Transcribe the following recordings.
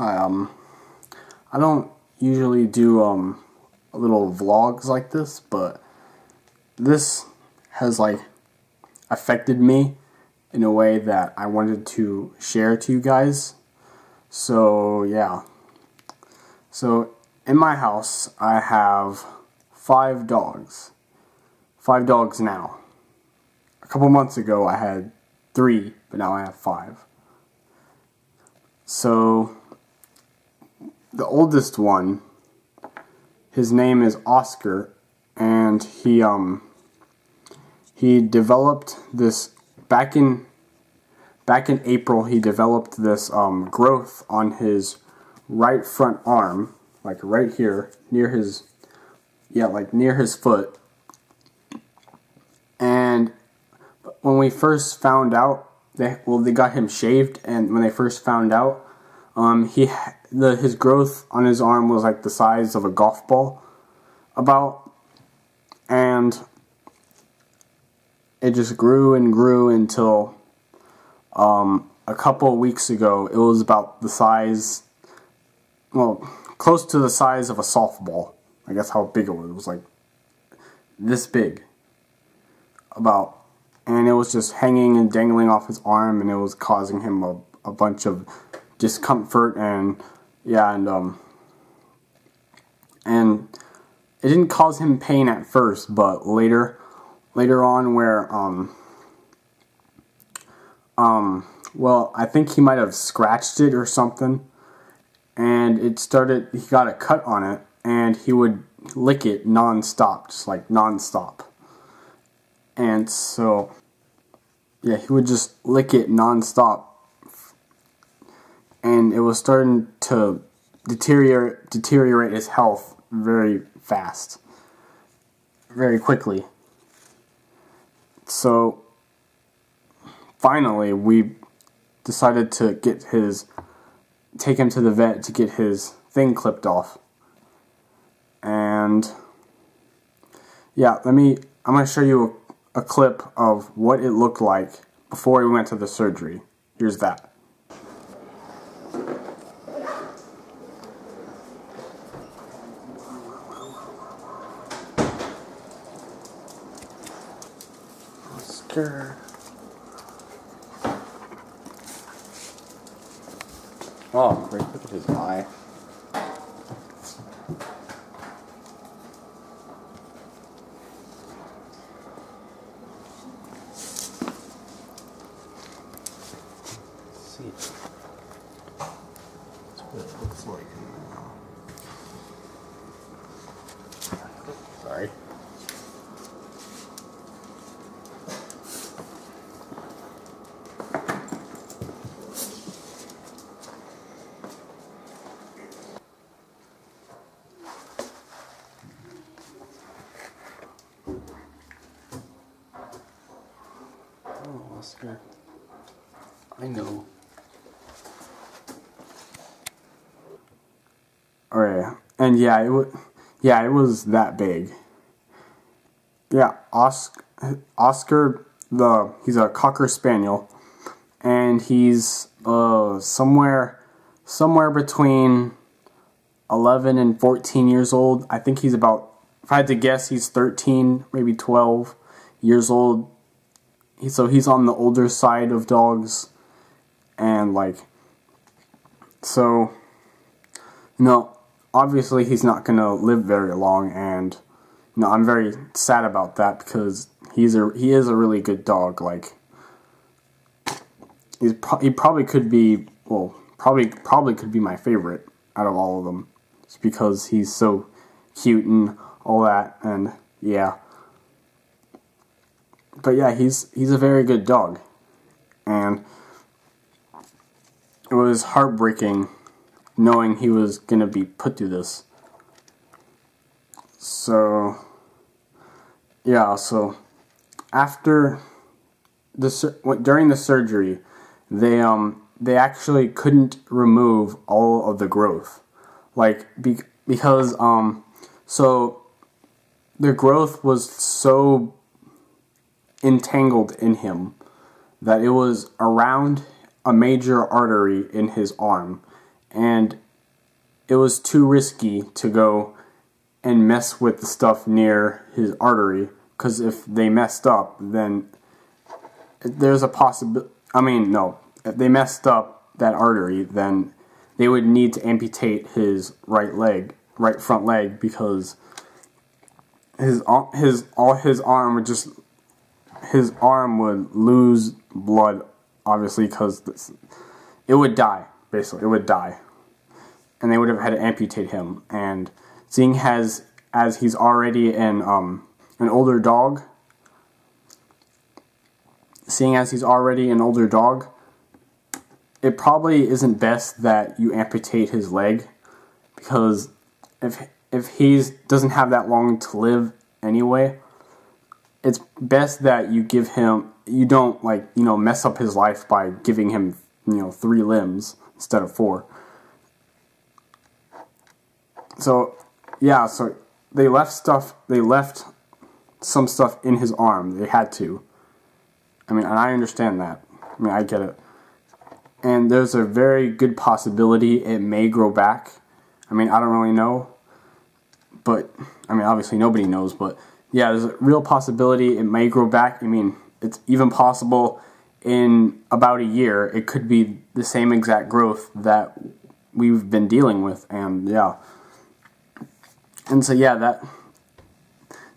Hi, I don't usually do, little vlogs like this, but this has, affected me in a way that I wanted to share to you guys. So, yeah. So, in my house, I have 5 dogs. 5 dogs now. A couple months ago, I had 3, but now I have 5. So, the oldest one, his name is Oscar, and he developed this back in April. He developed this growth on his right front arm, like right here near his near his foot. And when we first found out, they got him shaved, and when they first found out, his growth on his arm was like the size of a golf ball, and it just grew and grew until a couple of weeks ago it was about the size, close to the size of a softball. I guess how big it was. It was like this big, and it was just hanging and dangling off his arm, and it was causing him a bunch of discomfort, and it didn't cause him pain at first, but later on, where I think he might have scratched it or something, and he got a cut on it, and he would lick it non-stop, just like non-stop. And so, yeah, he would just lick it non-stop, and it was starting to deteriorate his health very fast, very quickly. So, finally, we decided to take him to the vet to get his thing clipped off. And, yeah, I'm going to show you a clip of what it looked like before we went to the surgery. Here's that. Oscar. Oh, great, look at his eye. See, that's what it looks like now. Sorry. Oh, Oscar. I know. Alright, and yeah, it was that big. Yeah, Oscar, he's a Cocker Spaniel, and he's somewhere between 11 and 14 years old. I think he's about, if I had to guess, he's 13, maybe 12 years old. So he's on the older side of dogs, and obviously he's not gonna live very long, and I'm very sad about that, because he is a really good dog. He probably could be, probably could be my favorite out of all of them, just because he's so cute and all that, and yeah. But yeah, he's a very good dog, and it was heartbreaking knowing he was gonna be put through this. So yeah, so after during the surgery, they actually couldn't remove all of the growth, because so the growth was so entangled in him that it was around a major artery in his arm, and it was too risky to go and mess with the stuff near his artery, because if they messed up, then there's a possibility. I mean, no, if they messed up that artery, then they would need to amputate his right front leg, because his arm would lose blood, obviously, because it would die. Basically, it would die, and they would have had to amputate him. And seeing as he's already an older dog, it probably isn't best that you amputate his leg, because if he doesn't have that long to live anyway, it's best that you don't mess up his life by giving him 3 limbs instead of 4. So yeah, so they left some stuff in his arm. They had to. I mean, and I understand that. I mean, I get it. And there's a very good possibility it may grow back. I mean, I don't really know. But, I mean, obviously nobody knows. But, yeah, there's a real possibility it may grow back. I mean, it's even possible in about a year it could be the same exact growth that we've been dealing with. And, yeah. And so, yeah,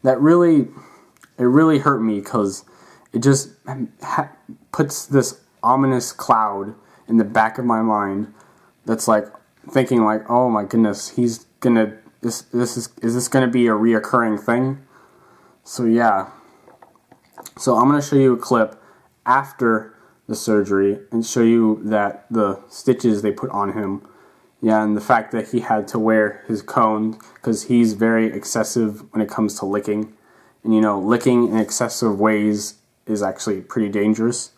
that really hurt me, because it just puts this ominous cloud in the back of my mind that's like thinking like, oh my goodness, is this gonna be a reoccurring thing? So yeah. So I'm gonna show you a clip after the surgery and show you that the stitches they put on him. Yeah, and the fact that he had to wear his cone, because he's very excessive when it comes to licking. And licking in excessive ways is actually pretty dangerous.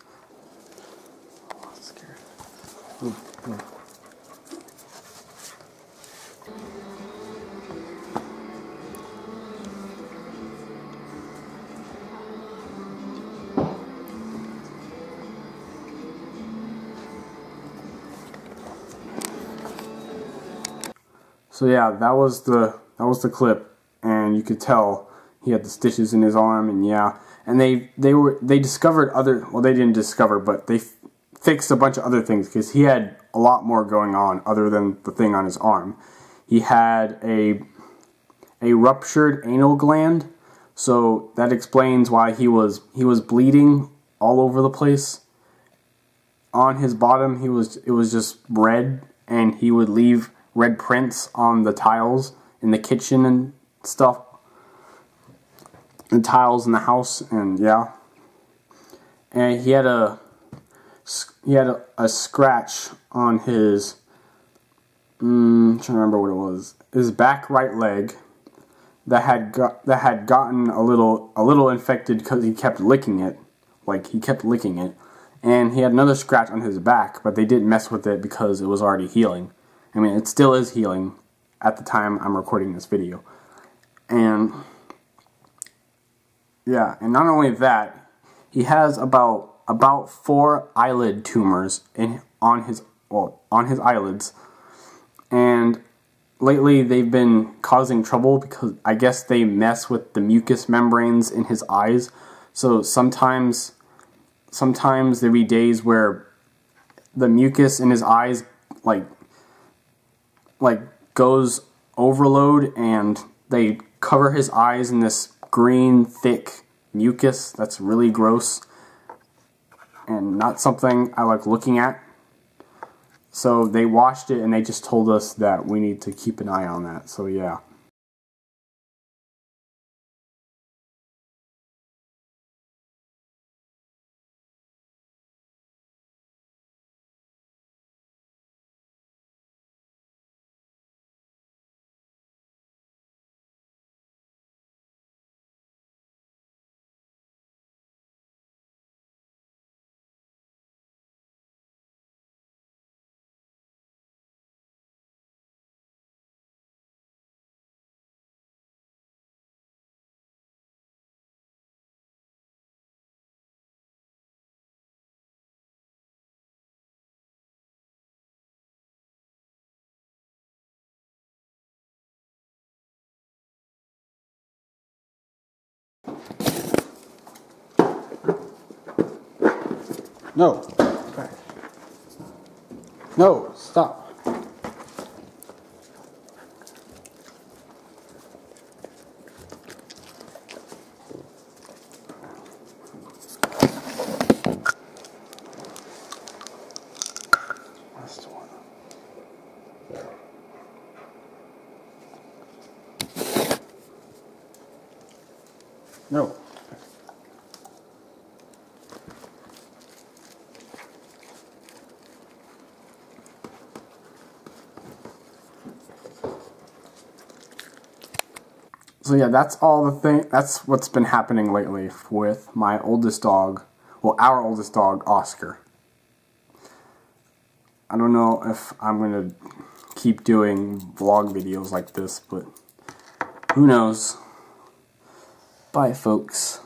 So yeah, that was the clip, and you could tell he had the stitches in his arm, and yeah, and they discovered they didn't discover, but they fixed a bunch of other things, because he had a lot more going on other than the thing on his arm. He had a ruptured anal gland, so that explains why he was bleeding all over the place. On his bottom, it was just red, and he would leave red prints on the tiles in the kitchen and stuff, the tiles in the house, and yeah. And he had a scratch on his I'm trying to remember what it was, his back right leg, that had gotten a little infected because he kept licking it, and he had another scratch on his back, but they didn't mess with it because it was already healing. I mean, it still is healing at the time I'm recording this video. And yeah, and not only that, he has about 4 eyelid tumors on his eyelids. And lately they've been causing trouble because I guess they mess with the mucous membranes in his eyes. So sometimes there'll be days where the mucus in his eyes like goes overload, and they cover his eyes in this green thick mucus that's really gross and not something I like looking at. So they washed it, and they just told us that we need to keep an eye on that. So yeah. No. Okay. No, stop. Last one. No. So yeah, that's all the thing. That's what's been happening lately with my oldest dog. Well, our oldest dog, Oscar. I don't know if I'm gonna keep doing vlog videos like this, but who knows? Bye, folks.